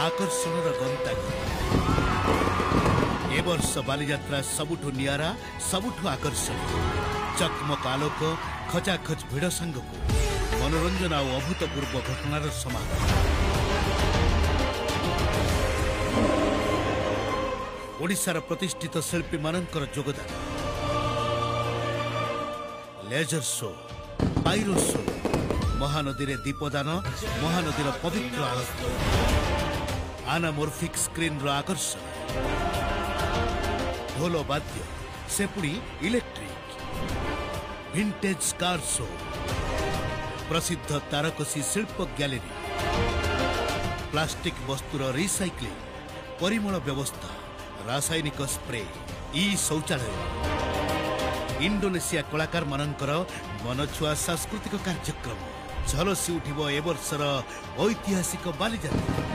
आकर्षण गंताघर ए वर्ष बालीजात्रा सबुठु नियारा सबुठु आकर्षण चकमक आलोक खचाखच भिड़ सांगक मनोरंजन आ अभूतपूर्व घटनार समागम ओडिशार प्रतिष्ठित शिल्पी मानकर योगदान laser show pyro show Mahanadi रे दीपदान महानदीर पवित्र आरती आनामोर्फिक स्क्रीन रो आकर्षण ढोल वाद्य सेपुड़ी इलेक्ट्रिक विंटेज कार शो प्रसिद्ध तारकसी शिल्प गैलरी प्लास्टिक वस्तुर रिसाइक्लिंग परिमल व्यवस्था रासायनिक स्प्रे ई शौचालय इंडोनेशिया कलाकार मानकर मनछुआ सांस्कृतिक कार्यक्रम झलसी उठिब ए वर्षर ऐतिहासिक बालीजात्रा।